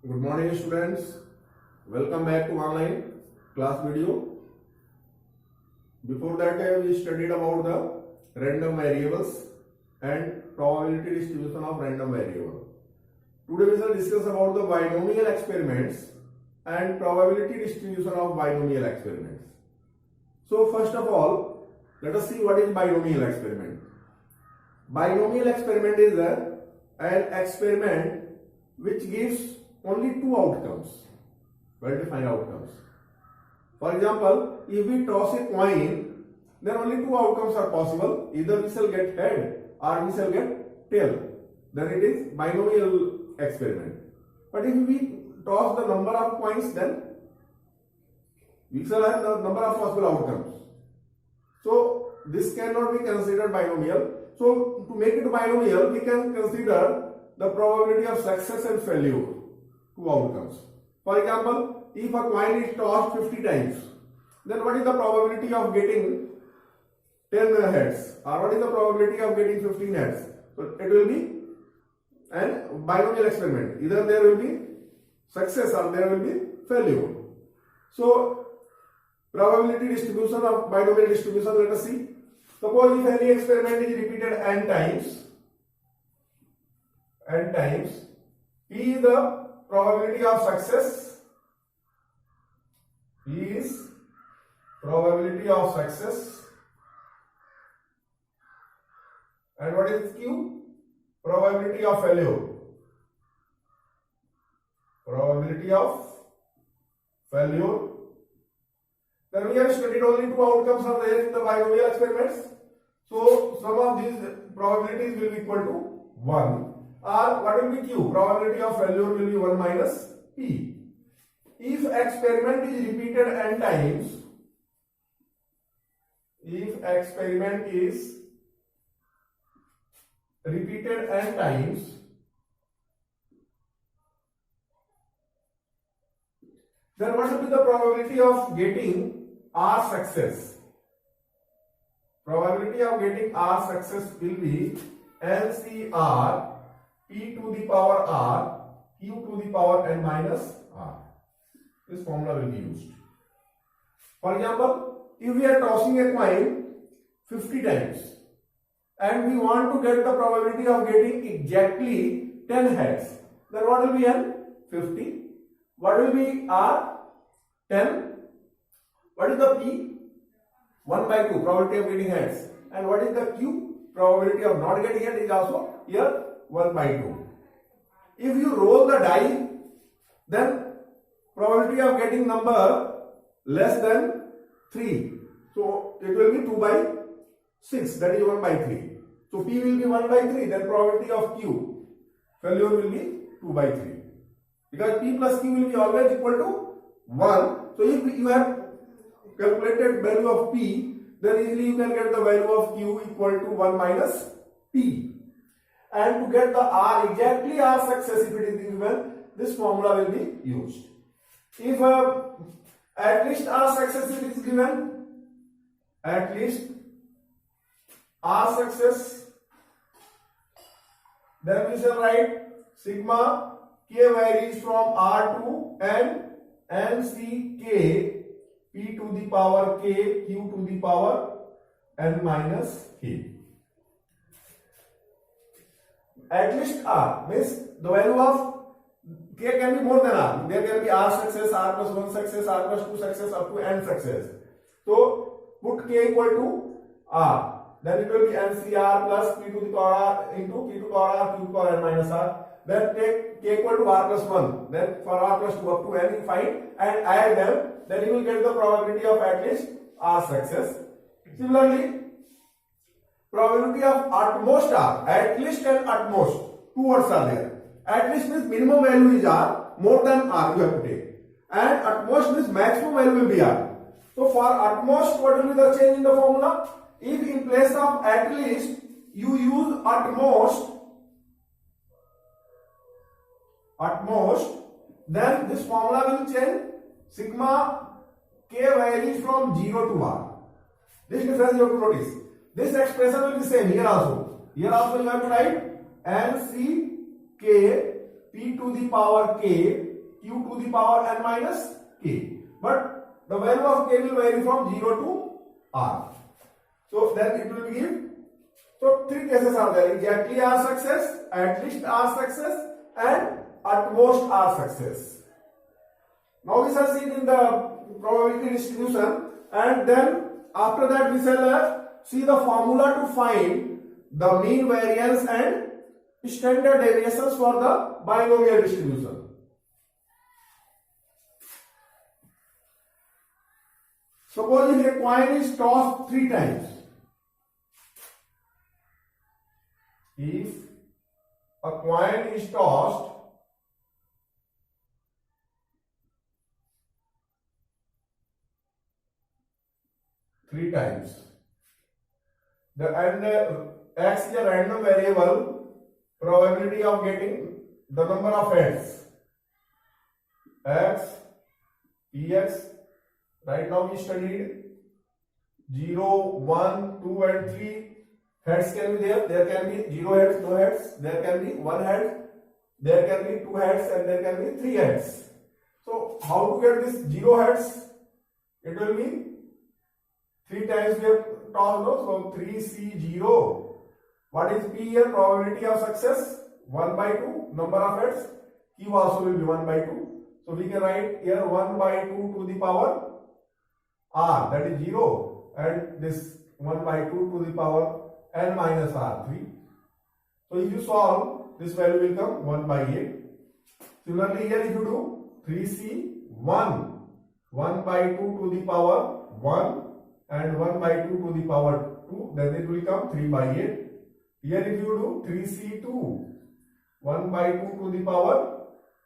Good morning students. Welcome back to online class video. Before that we studied about the random variables and probability distribution of random variable. Today we shall discuss about the binomial experiments and probability distribution of binomial experiments. So first of all, let us see what is binomial experiment. Binomial experiment is an experiment which gives only two outcomes, well-defined outcomes. For example, if we toss a coin, then only two outcomes are possible. Either we shall get head or we shall get tail. Then it is binomial experiment. But if we toss the number of coins, then we shall have the number of possible outcomes. So this cannot be considered binomial. So to make it binomial, we can consider the probability of success and failure. Two outcomes. For example, if a coin is tossed 50 times, then what is the probability of getting 10 heads, or what is the probability of getting 15 heads? So it will be a binomial experiment. Either there will be success or there will be failure. So probability distribution of binomial distribution, let us see. Suppose if any experiment is repeated n times, P is the probability of success, P is probability of success, and what is Q? Probability of failure. Probability of failure. Then we have studied only two outcomes are there in the binomial experiments. So sum of these probabilities will be equal to 1. Or what will be Q? Probability of failure will be 1 minus P. If experiment is repeated n times, if experiment is repeated n times, then what will be the probability of getting R success? Probability of getting R success will be LCR P to the power R Q to the power n minus R. This formula will be used. For example, if we are tossing a coin 50 times and we want to get the probability of getting exactly 10 heads, then what will be N? 50. What will be R? 10. What is the P? 1 by 2, probability of getting heads. And what is the Q? Probability of not getting head is also here 1 by 2. If you roll the die, then probability of getting number less than 3. So it will be 2 by 6, that is 1 by 3. So P will be 1 by 3, then probability of Q, failure will be 2 by 3. Because P plus Q will be always equal to 1. So if you have calculated value of P, then easily you can get the value of Q equal to 1 minus P. And to get the R, exactly R success, if it is given, this formula will be used. If at least R success it is given, at least R success, then we shall write sigma K varies from R to N C K P to the power K Q to the power N minus K. At least R means the value of K can be more than R. There can be R success, R plus 1 success, R plus 2 success, up to N success. So put K equal to R. Then it will be NCR plus P to the power R into P to the power R, Q to the power N minus R. Then take K equal to R plus 1. Then for R plus 2 up to N you find and add them. Then you will get the probability of at least R success. Similarly, probability of utmost R, at least and utmost, two words are there. At least means minimum value is R, more than R you have to take. And utmost means maximum value will be R. So for utmost, what will be the change in the formula? If in place of at least you use utmost, then this formula will change. Sigma K varies from 0 to R. This difference you have to notice. This expression will be same here also. Here also you have to write NC K P to the power K q to the power n minus k. But the value of k will vary from 0 to r. So then it will give. So three cases are there: exactly r success, at least r success, and at most r success. Now we shall see in the probability distribution, and then after that we shall see the formula to find the mean variance and standard deviations for the binomial distribution. Suppose if a coin is tossed 3 times. If a coin is tossed 3 times, x is a random variable, probability of getting the number of heads, x, px, right now we studied 0, 1, 2 and 3 heads can be there can be 0 heads, no heads, there can be 1 head, there can be 2 heads and there can be 3 heads. So how to get this 0 heads? It will be 3 times we have tossed, so 3c0. What is p here? Probability of success 1 by 2, number of heads, q also will be 1 by 2. So we can write here 1 by 2 to the power r, that is 0, and this 1 by 2 to the power n minus r3. So if you solve, this value will come 1 by 8. Similarly here if you do 3c1, 1 by 2 to the power 1 and 1 by 2 to the power 2, then it will come 3 by 8. Here if you do 3c2, 1 by 2 to the power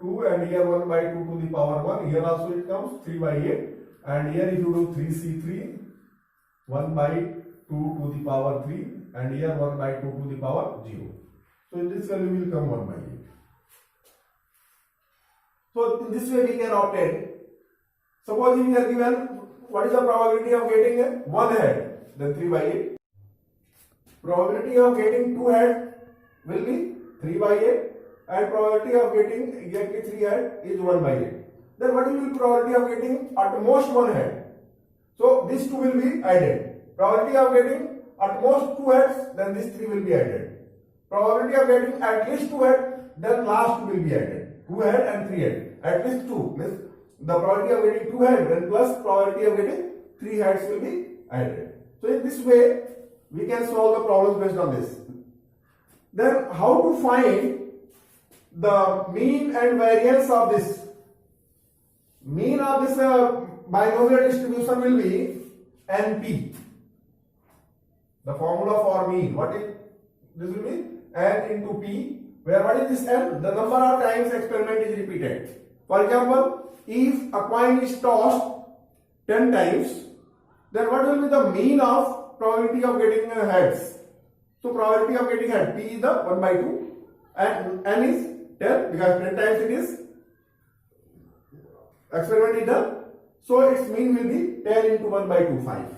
2 and here 1 by 2 to the power 1, here also it comes 3 by 8. And here if you do 3c3, 1 by 2 to the power 3 and here 1 by 2 to the power 0. So in this value will come 1 by 8. So in this way we can obtain. Suppose we are given what is the probability of getting 1 head, then 3 by 8. Probability of getting 2 head will be 3 by 8 and probability of getting exactly 3 head is 1 by 8. Then what will be probability of getting at most 1 head? So these 2 will be added. Probability of getting at most 2 heads, then these 3 will be added. Probability of getting at least 2 heads, then last 2 will be added. 2 head and 3 head. At least 2 means the probability of getting 2 heads, then plus probability of getting 3 heads will be added. So in this way we can solve the problems based on this. Then how to find the mean and variance of this? Mean of this binomial distribution will be NP. The formula for mean, what is this will be? N into P, where what is this N? The number of times experiment is repeated. For example, if a coin is tossed 10 times, then what will be the mean of probability of getting heads? So probability of getting head, P is the 1 by 2 and N is 10 because 10 times it is experiment is done. So its mean will be 10 into 1 by 2, 5.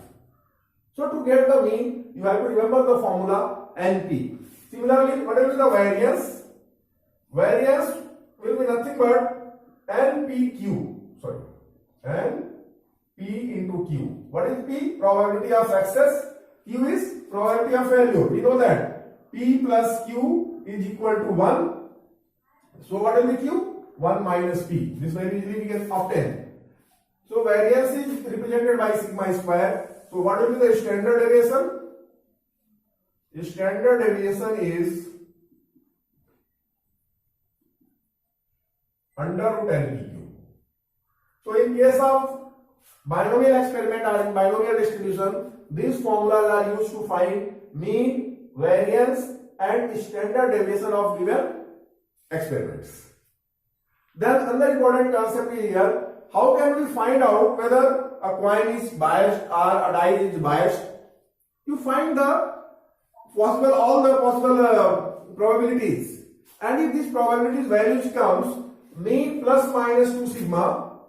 So to get the mean, you have to remember the formula NP. Similarly, what will be the variance? Variance will be nothing but NPQ. Sorry, NP into Q. What is P? Probability of success. Q is probability of failure. We know that P plus Q is equal to 1. So what will be Q? 1 minus P. This very easily we can obtain. So variance is represented by sigma square. So what will be the standard deviation? The standard deviation is under root NPQ. So in case of binomial experiment or in binomial distribution, these formulas are used to find mean, variance and standard deviation of given experiments. Then another important concept is here, how can we find out whether a coin is biased or a die is biased? You find all the possible probabilities, and if these probabilities values comes mean plus minus 2 sigma,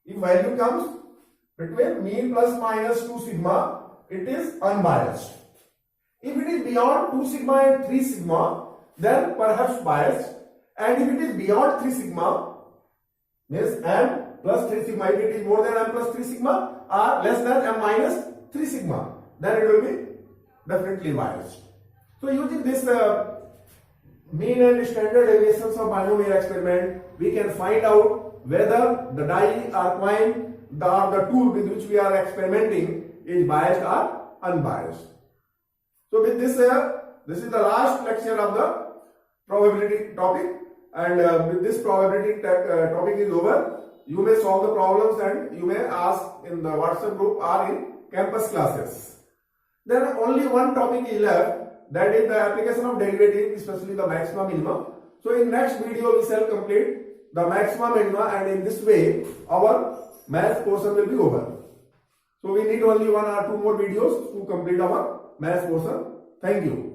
if value comes between mean plus minus 2 sigma, it is unbiased. If it is beyond 2 sigma and 3 sigma, then perhaps biased, and if it is beyond 3 sigma, means m plus 3 sigma. If it is more than m plus 3 sigma or less than m minus 3 sigma, then it will be definitely biased. So using this mean and standard deviations of binomial experiment, we can find out whether the die or coin or the tool with which we are experimenting is biased or unbiased. So with this, this is the last lecture of the probability topic, and with this probability topic is over. You may solve the problems and you may ask in the WhatsApp group or in campus classes. Then only one topic is left, that is the application of derivative, especially the maxima minima. So in next video we shall complete the maxima minima, and in this way our math portion will be over. So we need only 1 or 2 more videos to complete our math portion. Thank you.